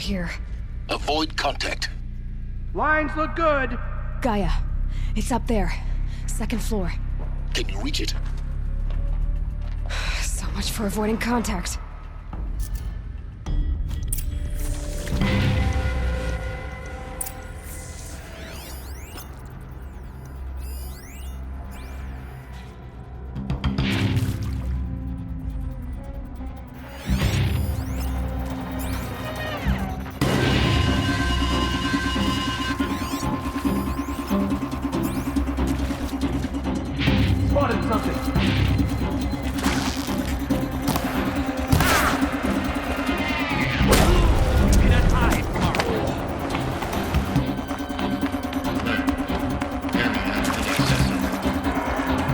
here. Avoid contact. Lines look good. Gaia, it's up there. Second floor. Can you reach it? So much for avoiding contact. Spotted something.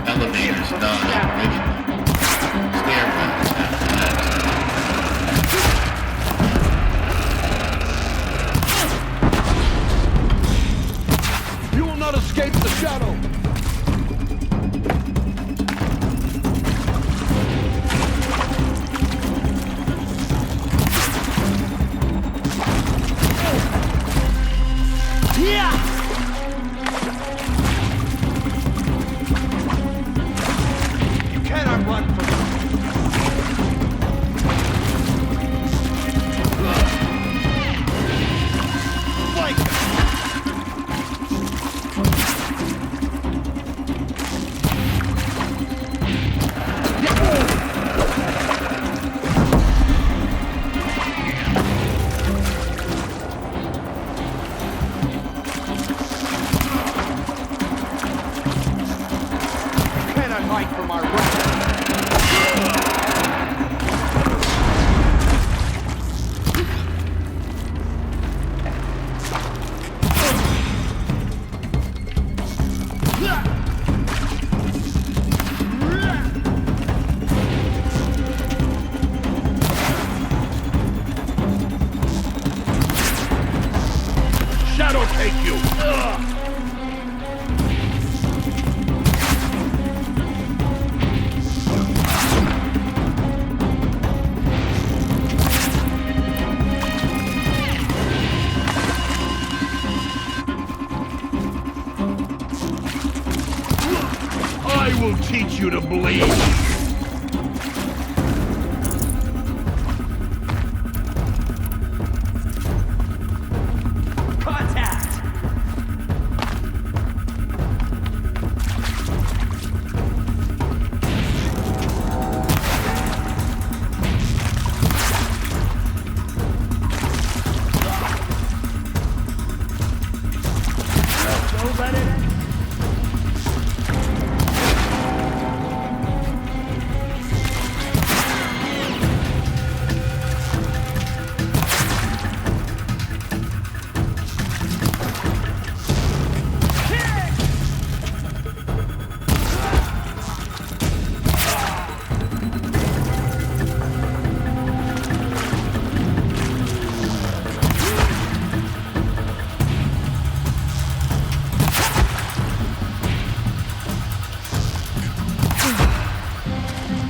Elevators non-operational. Stairwells have collapsed. You will not escape the shadow. You cannot run from it. Flank him. Cannot hide from our wrath. Shadow take you. I will teach you to bleed. Contact! Don't let it in.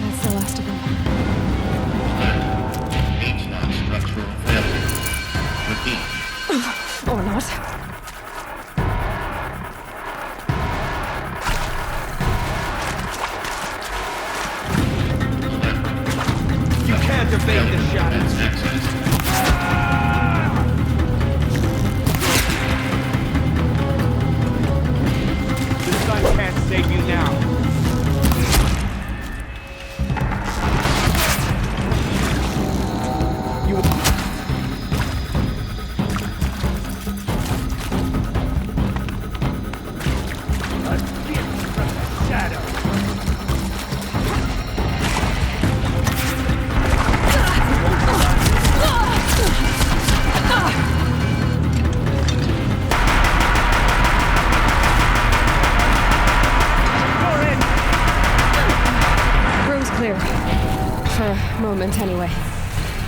That's the last of them. H-not structural failure. Repeat. Or not. You can't evade the shadows. Access. The sun can't save you now. You a gift from the shadow. Room's clear. For a moment, anyway.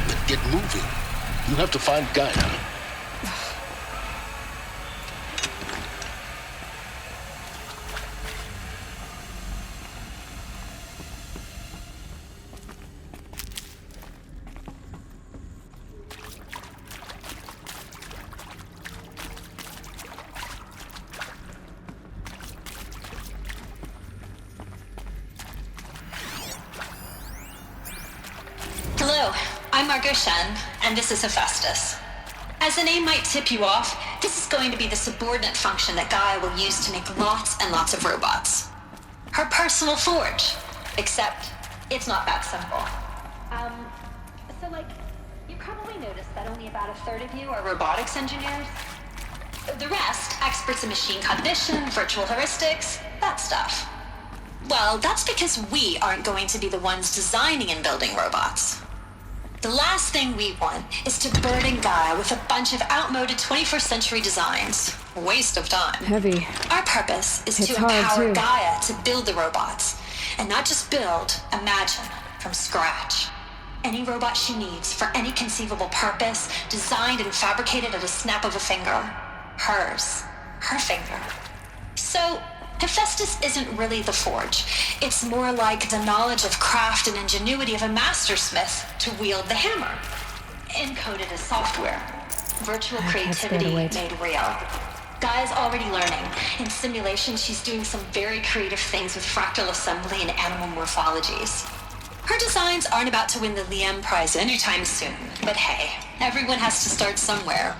Then get moving. You have to find Gaia. I'm Margot Shen, and this is Hephaestus. As the name might tip you off, this is going to be the subordinate function that Gaia will use to make lots and lots of robots. Her personal forge. Except, it's not that simple. You probably noticed that only about a third of you are robotics engineers. The rest, experts in machine cognition, virtual heuristics, that stuff. Well, that's because we aren't going to be the ones designing and building robots. The last thing we want is to burden Gaia with a bunch of outmoded 21st century designs. Waste of time. Heavy. Our purpose is It's to hard, empower too. Gaia to build the robots. And not just build, imagine, from scratch. Any robot she needs, for any conceivable purpose, designed and fabricated at a snap of a finger. Hers. Her finger. So, Hephaestus isn't really the forge. It's more like the knowledge of craft and ingenuity of a mastersmith to wield the hammer. Encoded as software. Virtual creativity made real. Gaia's already learning. In simulation, she's doing some very creative things with fractal assembly and animal morphologies. Her designs aren't about to win the Liam Prize anytime soon, but hey, everyone has to start somewhere.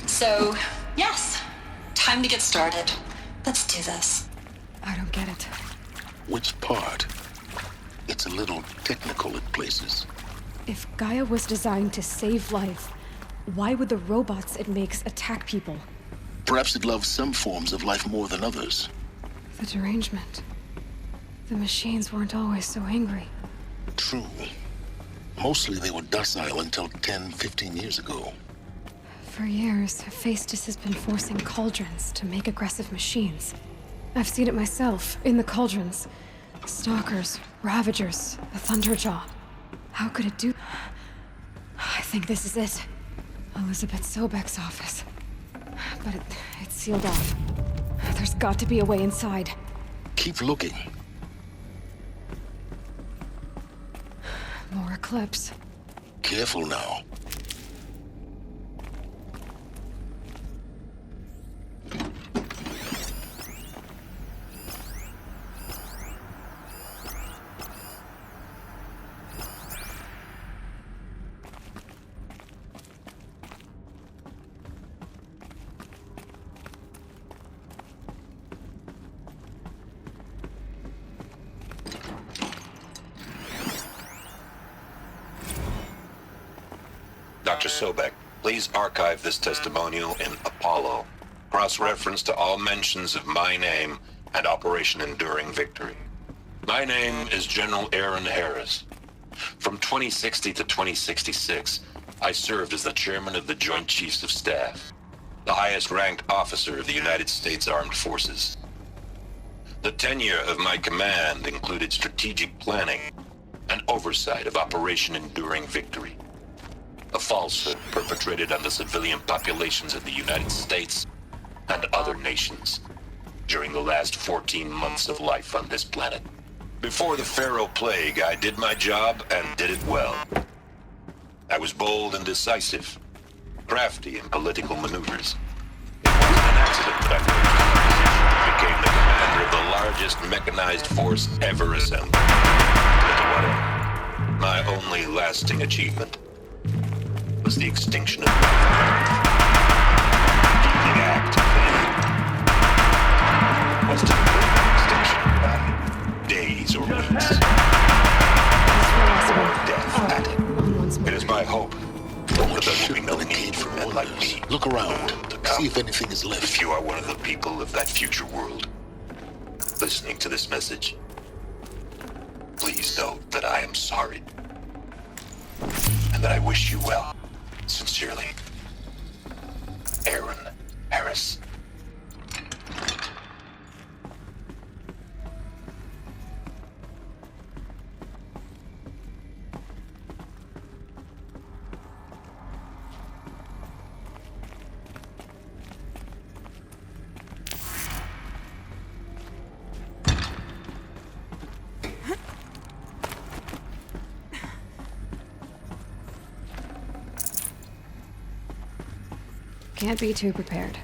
So, yes, time to get started. Let's do this. I don't get it. Which part? It's a little technical at places. If Gaia was designed to save life, why would the robots it makes attack people? Perhaps it loves some forms of life more than others. The derangement. The machines weren't always so angry. True. Mostly they were docile until 10, 15 years ago. For years, Hephaestus has been forcing cauldrons to make aggressive machines. I've seen it myself, in the cauldrons. Stalkers, Ravagers, a Thunderjaw. How could it do... I think this is it. Elizabeth Sobek's office. But it's sealed off. There's got to be a way inside. Keep looking. More Eclipse. Careful now. Dr. Sobek, please archive this testimonial in Apollo. Cross-reference to all mentions of my name and Operation Enduring Victory. My name is General Aaron Harris. From 2060 to 2066, I served as the chairman of the Joint Chiefs of Staff, the highest-ranked officer of the United States Armed Forces. The tenure of my command included strategic planning and oversight of Operation Enduring Victory, a falsehood perpetrated on the civilian populations of the United States and other nations during the last 14 months of life on this planet. Before the Pharaoh Plague, I did my job and did it well. I was bold and decisive, crafty in political maneuvers. It wasn't an accident that I became the commander of the largest mechanized force ever assembled. But my only lasting achievement was the extinction of the act was to prevent extinction by days or weeks, or death at it. It is my hope that there will be no need for men like me. Look around. To come. See if anything is left. If you are one of the people of that future world listening to this message, please know that I am sorry and that I wish you well. Sincerely, Aaron Harris. Can't be too prepared.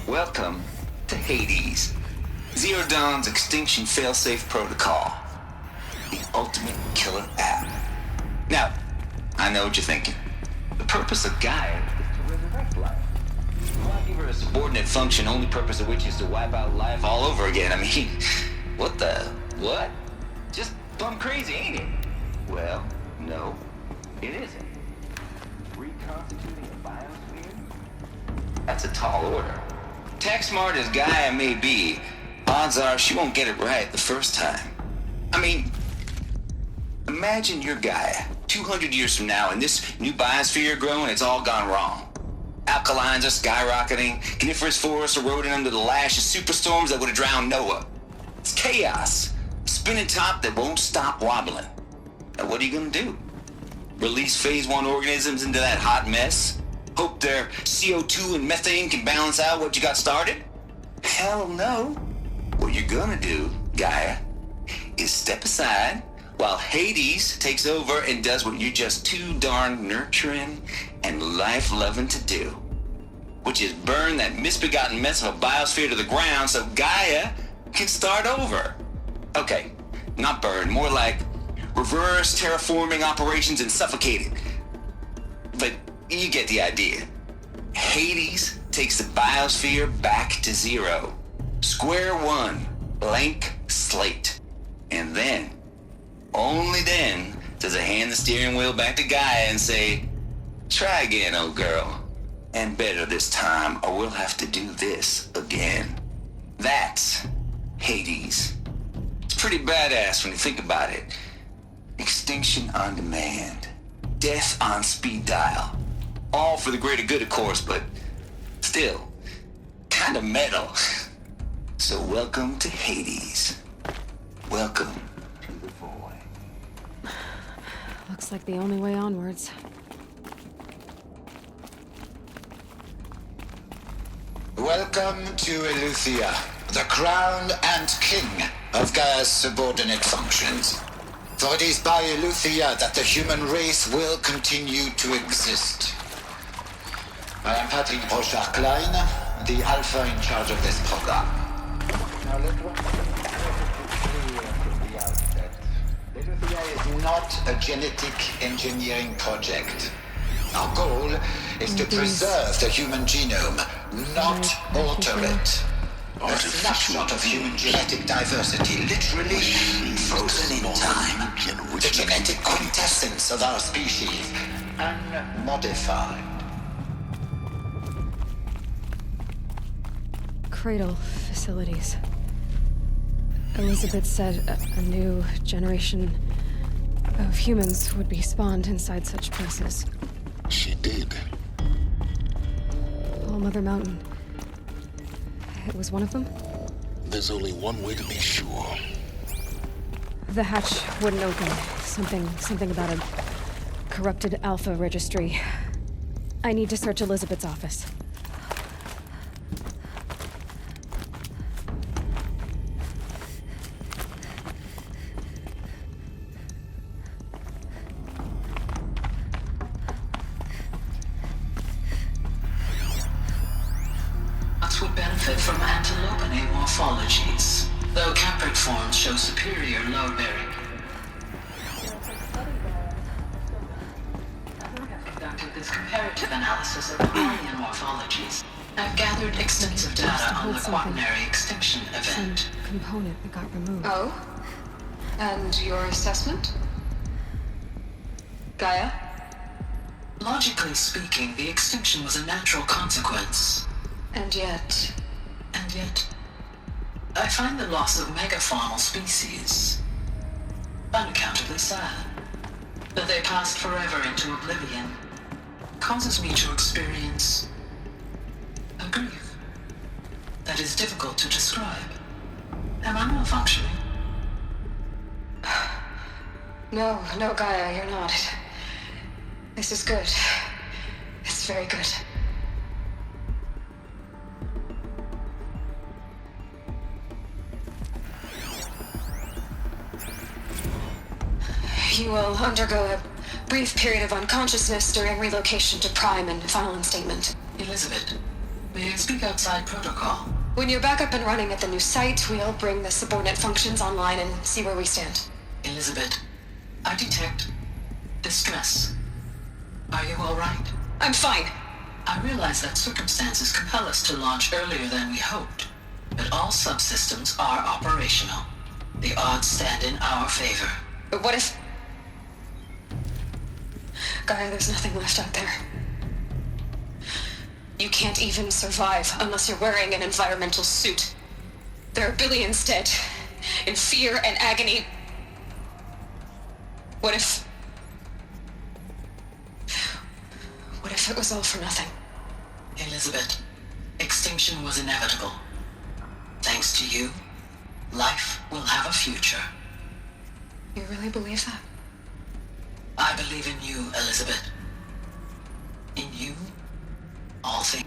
Welcome to Hades. Zero Dawn's extinction failsafe protocol. The ultimate killer app. Now, I know what you're thinking. The purpose of Gaia is to resurrect life. Why give her a subordinate function, only purpose of which is to wipe out life all over again? I mean, what? Just plumb crazy, ain't it? Well, no, it isn't. Reconstituting a biosphere? That's a tall order. Tech smart as Gaia may be, odds are she won't get it right the first time. I mean, imagine your Gaia 200 years from now and this new biosphere growing, it's all gone wrong. Alkalines are skyrocketing, coniferous forests eroding under the lash of superstorms that would have drowned Noah. It's chaos. Spinning top that won't stop wobbling. Now what are you gonna do? Release phase 1 organisms into that hot mess? Hope their CO2 and methane can balance out what you got started? Hell no. What you're gonna do, Gaia, is step aside while Hades takes over and does what you're just too darn nurturing and life-loving to do. Which is burn that misbegotten mess of a biosphere to the ground so Gaia can start over. Okay, not burn, more like reverse terraforming operations and suffocate it. But you get the idea. Hades takes the biosphere back to zero. Square one, blank slate. And then, only then, does it hand the steering wheel back to Gaia and say, try again, old girl. And better this time, or we'll have to do this again. That's Hades. It's pretty badass when you think about it. Extinction on demand. Death on speed dial. All for the greater good, of course, but still, kind of metal. So welcome to Hades. Welcome to the void. Looks like the only way onwards. Welcome to Eleuthia, the crown and king of Gaia's subordinate functions. For it is by Eleuthia that the human race will continue to exist. I am Patrick Brochard-Klein, the alpha in charge of this program. Now let one thing clear from the outset. Eleuthia is not a genetic engineering project. Our goal is to preserve the human genome, not alter it. A snapshot of human genetic diversity, literally frozen in time. The genetic quintessence of our species, unmodified. Cradle facilities. Elizabeth said a new generation of humans would be spawned inside such places. She did. All Mother Mountain. It was one of them? There's only one way to be sure. The hatch wouldn't open. Something about a corrupted Alpha registry. I need to search Elizabeth's office. Would benefit from antilopinae morphologies, though caprid forms show superior load-bearing. I've conducted this comparative analysis of alien morphologies. I've gathered extensive data on the quaternary extinction event. Some component that got removed. Oh? And your assessment? Gaia? Logically speaking, the extinction was a natural consequence. And yet, I find the loss of megafaunal species unaccountably sad. That they passed forever into oblivion causes me to experience a grief that is difficult to describe. Am I malfunctioning? No, Gaia, you're not. This is good. It's very good. You will undergo a brief period of unconsciousness during relocation to Prime and final instatement. Elizabeth, May I speak outside protocol? When you're back up and running at the new site, we'll bring the subordinate functions online and see where we stand. Elizabeth, I detect distress. Are you all right? I'm fine. I realize that circumstances compel us to launch earlier than we hoped, but all subsystems are operational. The odds stand in our favor. But what if... Gaia, there's nothing left out there. You can't even survive unless you're wearing an environmental suit. There are billions dead, in fear and agony. What if it was all for nothing? Elizabeth, extinction was inevitable. Thanks to you, life will have a future. You really believe that? I believe in you, Elizabeth. In you, all things.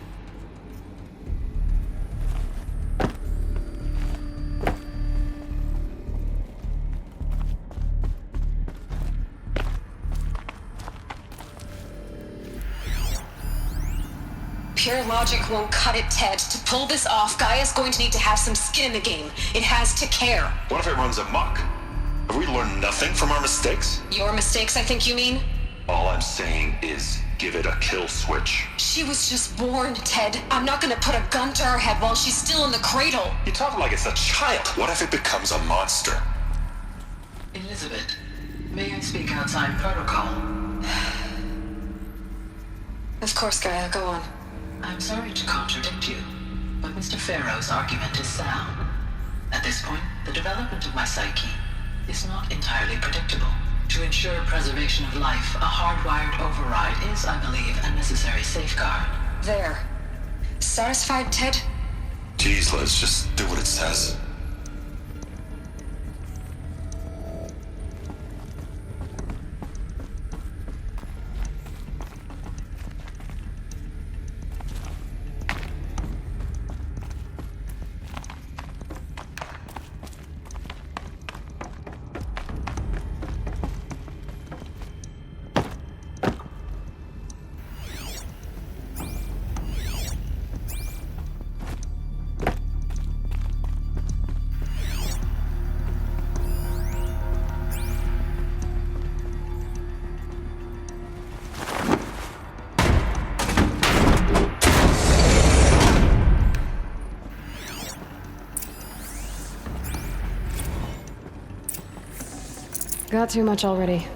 Pure logic won't cut it, Ted. To pull this off, Gaia's going to need to have some skin in the game. It has to care. What if it runs amok? Have we learned nothing from our mistakes? Your mistakes, I think you mean? All I'm saying is give it a kill switch. She was just born, Ted. I'm not gonna put a gun to her head while she's still in the cradle. You talk like it's a child. What if it becomes a monster? Elizabeth, may I speak outside protocol? Of course, Gaia, go on. I'm sorry to contradict you, but Mr. Farrow's argument is sound. At this point, the development of my psyche is not entirely predictable. To ensure preservation of life, a hardwired override is, I believe, a necessary safeguard. There. Satisfied, Ted? Geez, let's just do what it says. Got too much already.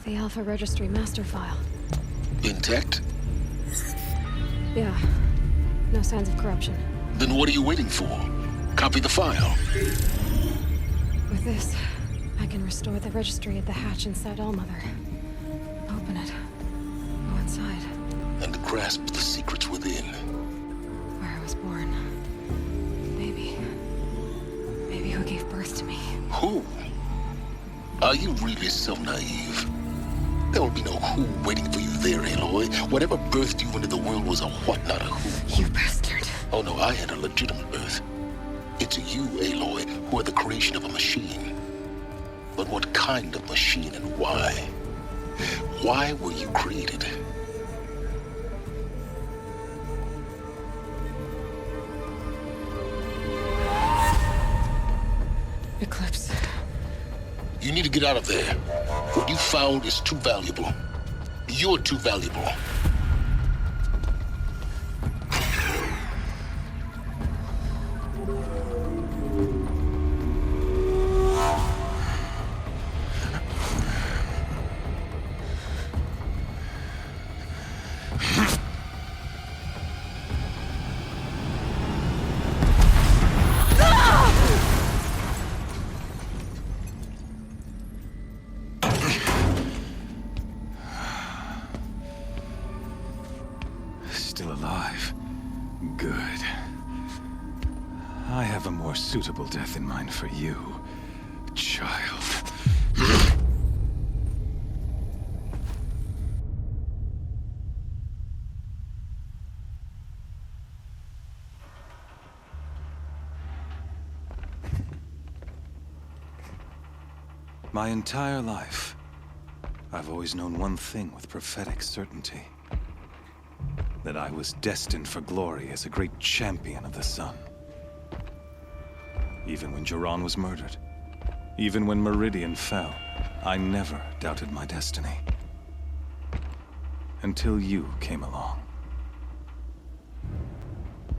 The Alpha Registry master file. Intact? Yeah. No signs of corruption. Then what are you waiting for? Copy the file. With this, I can restore the registry at the hatch inside Allmother. Open it. Go inside. And grasp the secrets within. Where I was born. Maybe who gave birth to me. Who? Are you really so naive? There will be no who waiting for you there, Aloy. Whatever birthed you into the world was a what, not a who. You bastard. Oh no, I had a legitimate birth. It's you, Aloy, who are the creation of a machine. But what kind of machine and why? Why were you created? Eclipse. You need to get out of there. What you found is too valuable. You're too valuable. Still alive. Good. I have a more suitable death in mind for you, child. My entire life, I've always known one thing with prophetic certainty. That I was destined for glory as a great champion of the sun. Even when Jiran was murdered, even when Meridian fell, I never doubted my destiny. Until you came along.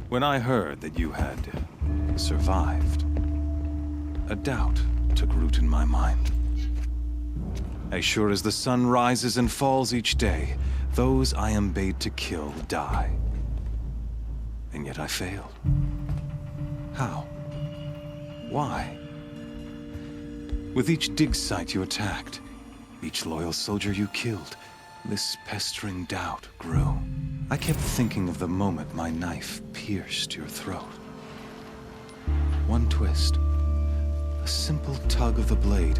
When I heard that you had survived, a doubt took root in my mind. As sure as the sun rises and falls each day, those I am bade to kill die. And yet I failed. How? Why? With each dig site you attacked, each loyal soldier you killed, this pestering doubt grew. I kept thinking of the moment my knife pierced your throat. One twist, a simple tug of the blade,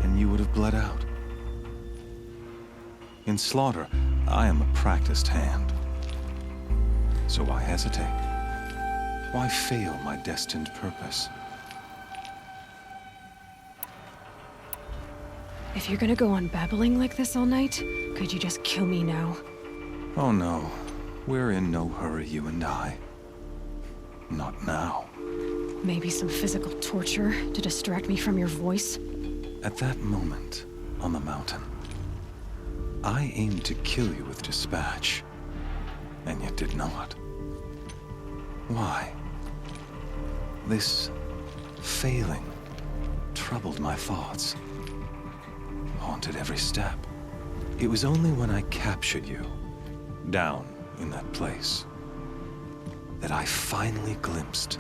and you would have bled out. In slaughter, I am a practiced hand. So why hesitate? Why fail my destined purpose? If you're gonna go on babbling like this all night, could you just kill me now? Oh no, we're in no hurry, you and I. Not now. Maybe some physical torture to distract me from your voice? At that moment, on the mountain, I aimed to kill you with dispatch, and yet did not. Why? This failing troubled my thoughts, haunted every step. It was only when I captured you, down in that place, that I finally glimpsed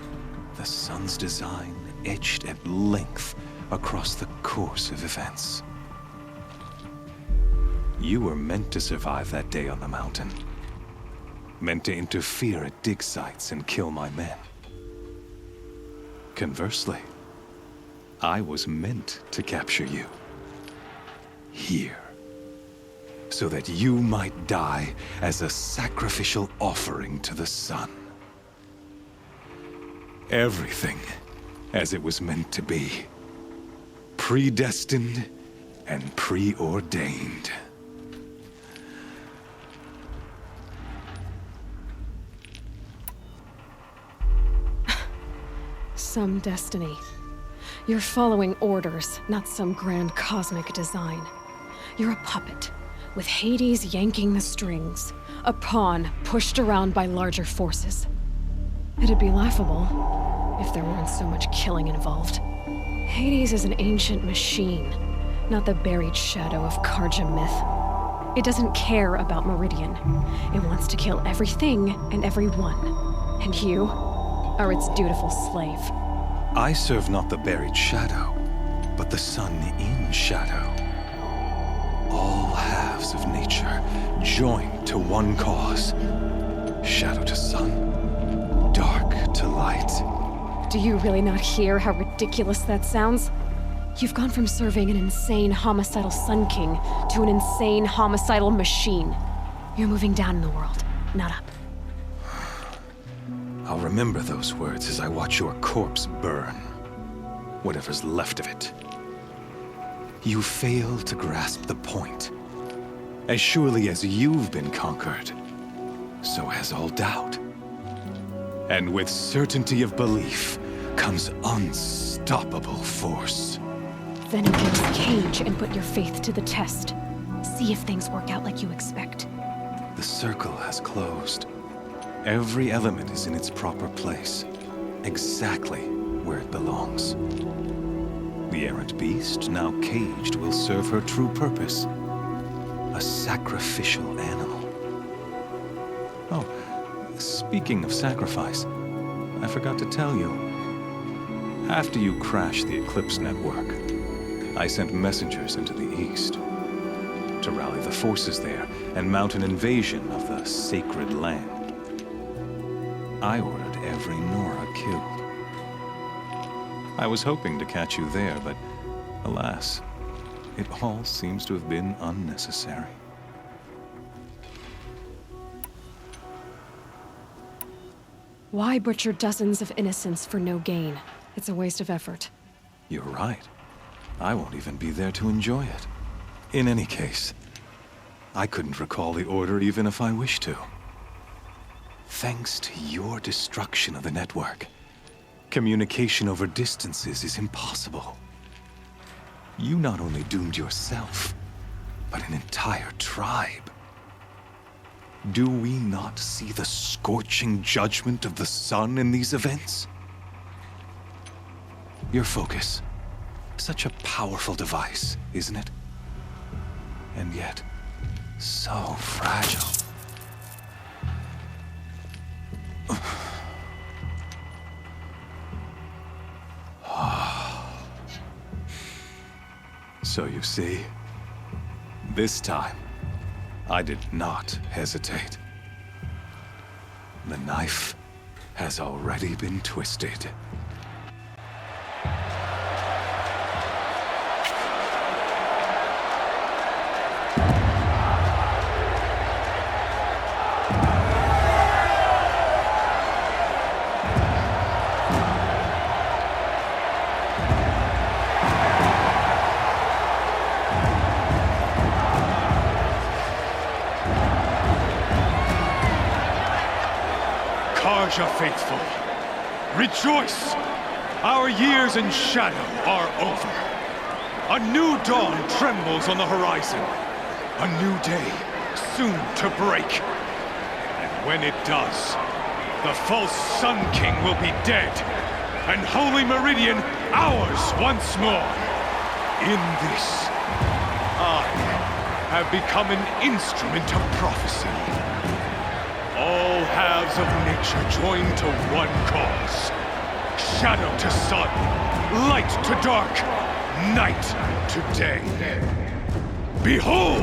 the sun's design etched at length across the course of events. You were meant to survive that day on the mountain. Meant to interfere at dig sites and kill my men. Conversely, I was meant to capture you. Here. So that you might die as a sacrificial offering to the sun. Everything as it was meant to be. Predestined and preordained. Some destiny. You're following orders, not some grand cosmic design. You're a puppet, with Hades yanking the strings. A pawn pushed around by larger forces. It'd be laughable if there weren't so much killing involved. Hades is an ancient machine, not the buried shadow of Karja myth. It doesn't care about Meridian. It wants to kill everything and everyone. And you are its dutiful slave. I serve not the buried shadow, but the sun in shadow. All halves of nature joined to one cause. Shadow to sun, dark to light. Do you really not hear how ridiculous that sounds? You've gone from serving an insane homicidal Sun King to an insane homicidal machine. You're moving down in the world, not up. I'll remember those words as I watch your corpse burn. Whatever's left of it. You fail to grasp the point. As surely as you've been conquered, so has all doubt. And with certainty of belief comes unstoppable force. Then open this cage and put your faith to the test. See if things work out like you expect. The circle has closed. Every element is in its proper place, exactly where it belongs. The errant beast, now caged, will serve her true purpose. A sacrificial animal. Oh, speaking of sacrifice, I forgot to tell you. After you crashed the Eclipse network, I sent messengers into the east to rally the forces there and mount an invasion of the sacred land. I ordered every Nora killed. I was hoping to catch you there, but alas, it all seems to have been unnecessary. Why butcher dozens of innocents for no gain? It's a waste of effort. You're right. I won't even be there to enjoy it. In any case, I couldn't recall the order even if I wished to. Thanks to your destruction of the network, communication over distances is impossible. You not only doomed yourself, but an entire tribe. Do we not see the scorching judgment of the sun in these events? Your focus. Such a powerful device, isn't it? And yet, so fragile. So you see, this time, I did not hesitate. The knife has already been twisted. Karja faithful, rejoice! Our years in shadow are over. A new dawn trembles on the horizon. A new day soon to break. And when it does, the false Sun King will be dead, and Holy Meridian ours once more. In this, I have become an instrument of prophecy. All halves of nature join to one cause. Shadow to sun, light to dark, night to day. Behold!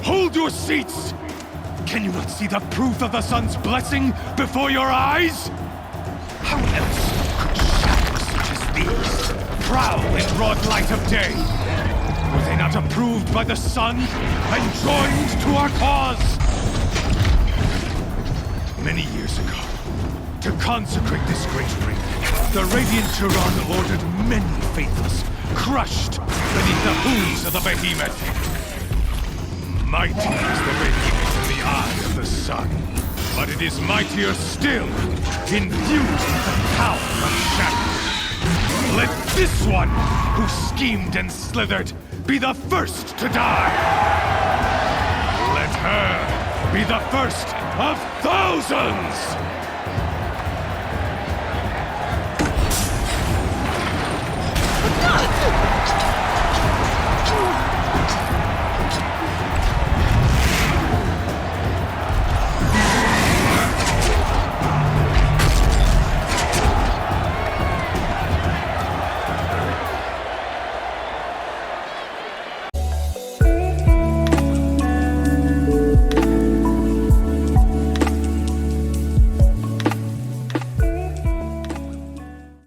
Hold your seats! Can you not see the proof of the sun's blessing before your eyes? How else could shadows such as these prowl in broad light of day? Were they not approved by the sun and joined to our cause? Many years ago, to consecrate this great ring, the Radiant Turan ordered many faithless, crushed beneath the hooves of the behemoth. Mighty is the radiance in the eye of the sun, but it is mightier still, infused with the power of shadow. Let this one, who schemed and slithered, be the first to die! Let her be the first of thousands!